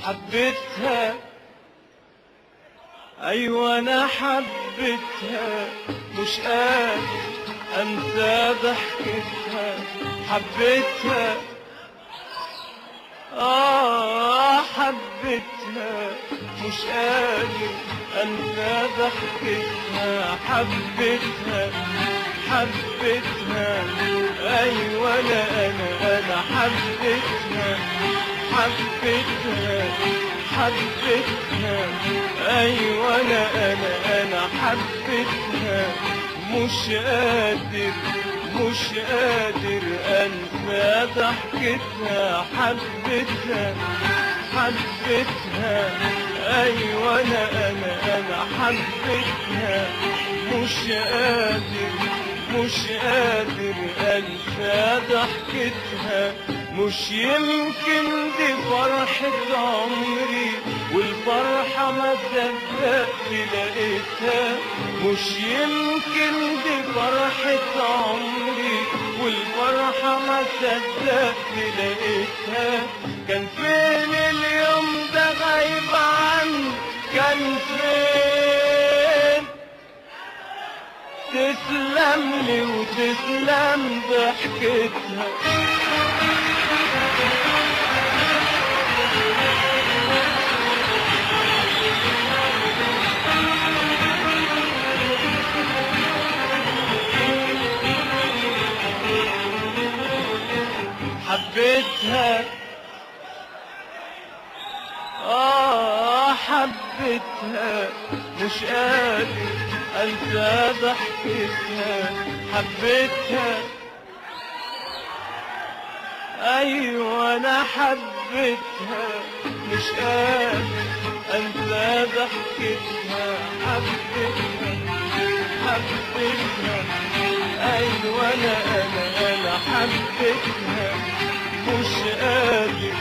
حبيتها، أيوة أنا حبيتها، مش قادر أنسى ضحكتها. حبيتها حبيتها، مش قادر أنسى ضحكتها. حبيتها حبيتها، أيوة أنا حبيتها. حبيتها حبيتها، أيوة أنا حبيتها. مش قادر أنسى ضحكتها. حبيتها حبيتها، أيوة أنا حبيتها. مش قادر أنسى ضحكتها. مش يمكن دي فرحة عمري والفرحة ما صدقت لقيتها. مش يمكن دي فرحة عمري والفرحة ما صدقت لقيتها. كان فين اليوم ده غايب عني؟ كان فين؟ تسلم لي وتسلم ضحكتها. حبيتها حبيتها، مش قادر أنسى ضحكتها. حبيتها، أيوة أنا حبيتها، مش قادر أنسى ضحكتها. حبيتها حبيتها، أيوة أنا حبيتها. مش قادر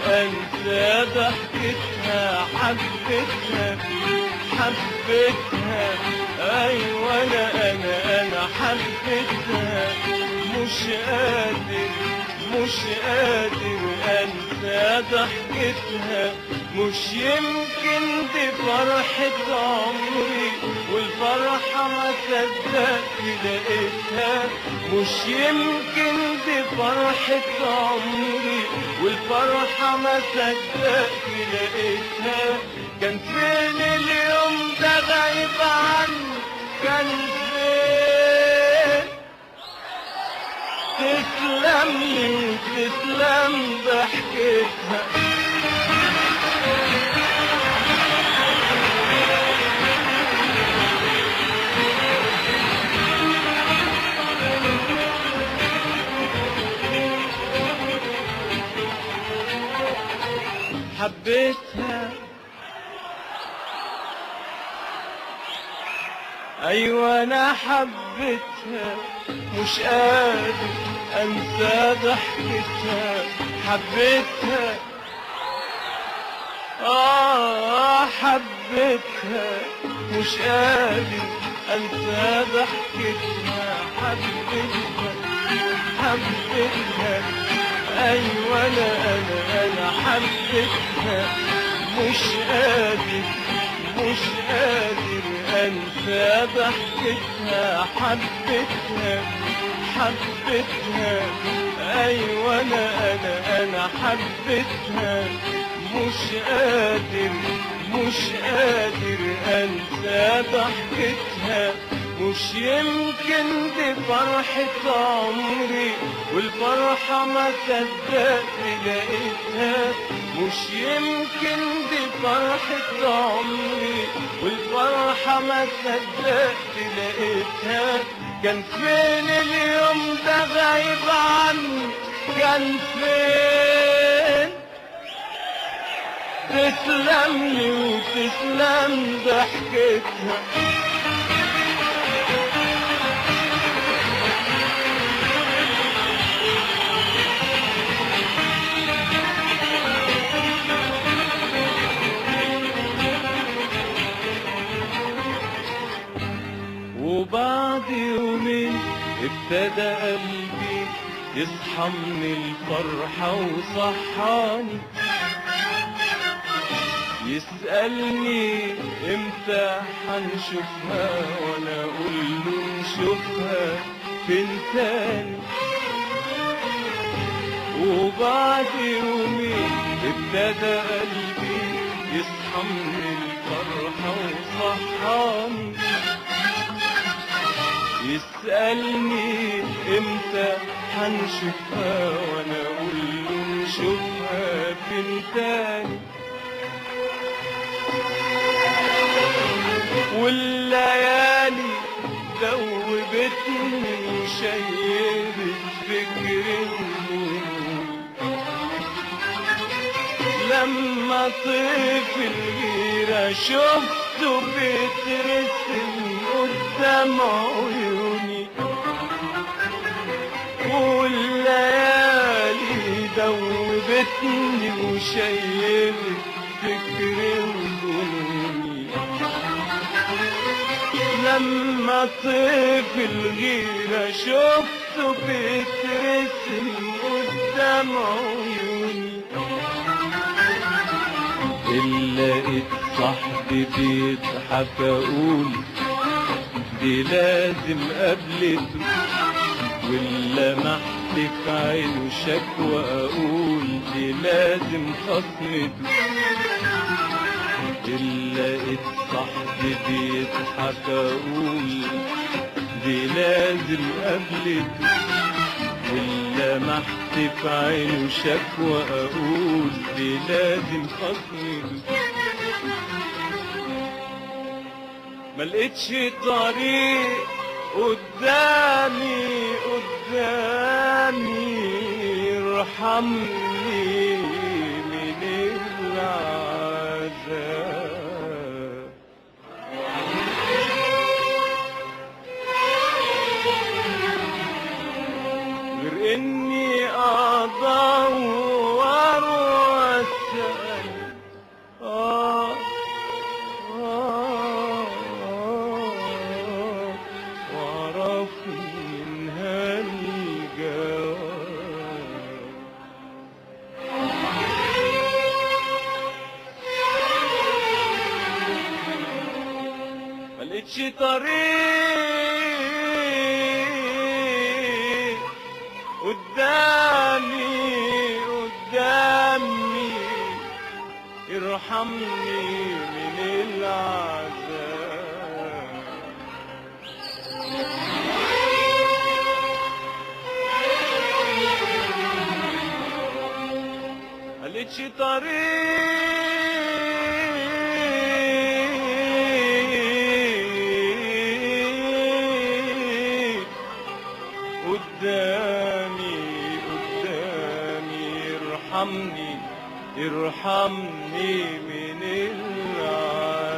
أنسى ضحكتها. حبيتها حبيتها، أيوة أنا حبيتها. مش قادر أنسى ضحكتها. مش يمكن دي فرحة عمري والفرحة ما صدقت لقيتها. مش يمكن دي فرحة عمري والفرحة ما صدقت لقيتها. كان فين اليوم ده غايب عني؟ كان فين؟ تسلم لي وتسلم ضحكتها. حبيتها، أيوة أنا حبيتها، مش قادر أنسى ضحكتها. حبيتها حبيتها، مش قادر أنسى ضحكتها. حبيتها حبيتها، أيوة أنا حبيتها. مش قادر أنسى ضحكتها. حبيتها حبيتها، أيوة أنا حبيتها. مش قادر أنسى ضحكتها. مش يمكن دي فرحة عمري والفرحة ما صدقت لقيتها. مش يمكن دي فرحة عمري والفرحة ما صدقت لقيتها. كان فين اليوم ده غايب عني؟ كان فين؟ تسلم لي وتسلم ضحكتها. وبعد يومين ابتدى قلبي يصحى من الفرحة وصحاني، يسألني امتى حنشوفها وانا اقول له نشوفها فين تاني. وبعد يومين ابتدى قلبي يصحى من الفرحة وصحاني، يسألني امتى حنشوفها وانا اقول له نشوفها فين تاني. والليالي ذوبتني وشيبت فكري، لما طيف الغيرة شفته بيترسم قدام عيوني. والليالي ذوبتني وشيبت فكري وظنوني، لما طيف الغيرة شفته بيترسم قدام عيوني. إلا لقيت صاحبي بيضحك أقول دي لازم قابلته، ولا محت في عينه شكوى أقول دي لازم خصمته. إلا لقيت صاحبي بيضحك أقول دي لازم قابلته، ولا محت في عينه شكوى أقول دي لازم خصمته. ملقتش طريق قدامي ارحمني من العذاب. غير اني ادور واسال واعرف منها الجواب. ملقتش طريق قدامي ارحمني من العذاب. ملقتش طريق قدامي ارحمني من العذاب.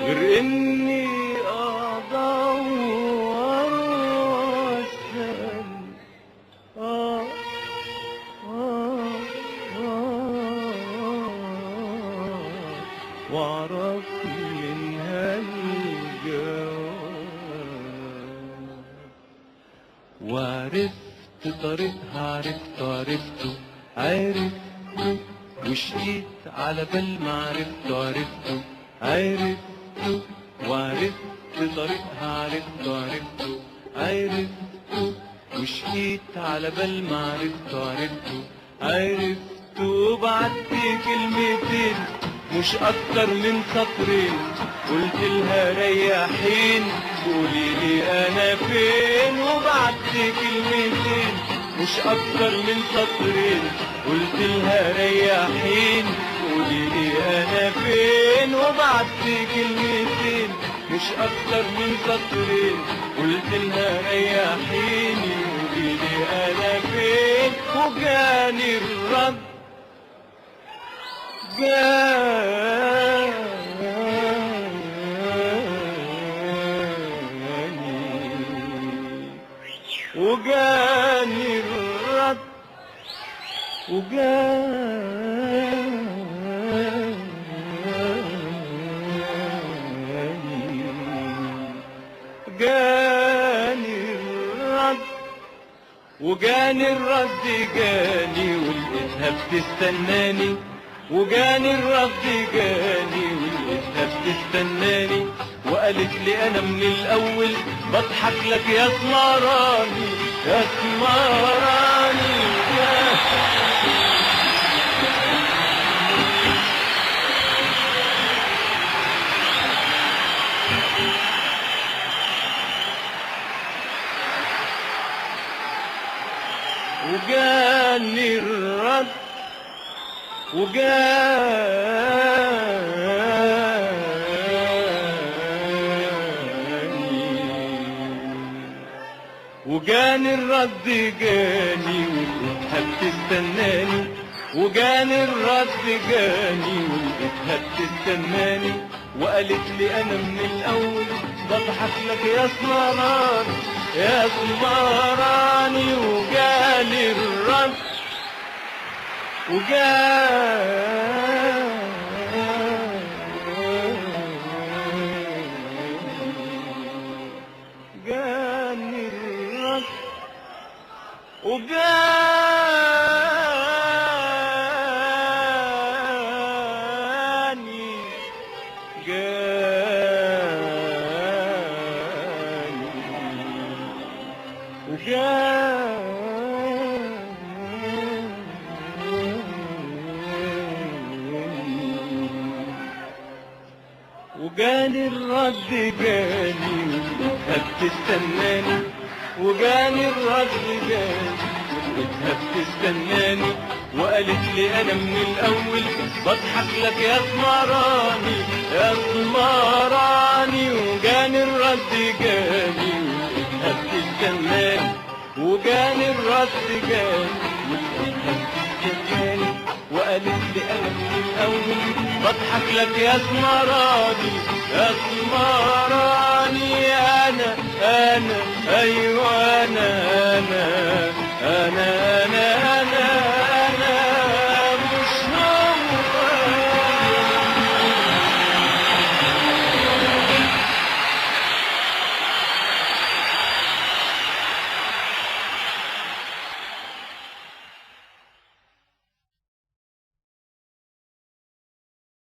غير اني ادور واسال واعرف منها الجواب. وعرفت طريقها عرفته وشقيت على بال ما عرفته وعرفت طريقها عرفته وشقيت على بال ما عرفته وبعت كلمتين مش اكتر من سطرين، قلت لها ريحين قولي لي انا فين. وبعت كلمتين مش اكتر من سطرين، قلت لها ريحين قولي لي انا فين. وبعت كلمتين مش اكتر من سطرين، قلت لها ريحيني قولي لي انا فين. وجاني الرد وجاني الرد وجاني الرد جاني ولقيتها بتستناني، وجاني الرد جاني ولقيتها بتستناني، وقالت لي انا من الاول بضحك لك يا سمراني يا سمراني وجاني الرد وجاني الرد جاني ولقيتها بتستناني، وجاني الرد جاني ولقيتها بتستناني، وقالت لي انا من الاول بضحك لك يا سمراني يا سمراني، وجاني الرد جاني الرد وجاني الرد جاني ولقيتها بتستناني، وجاني الرد جاني ولقيتها بتستناني، وقالت لي انا من الاول بضحك لك يا سمراني يا سمراني، وجاني الرد جاني ولقيتها بتستناني، وجاني الرد جاني ولقيتها بتستناني، وقالت لي انا من الاول بضحك لك يا سمراني يا سمراني، انا ايوه انا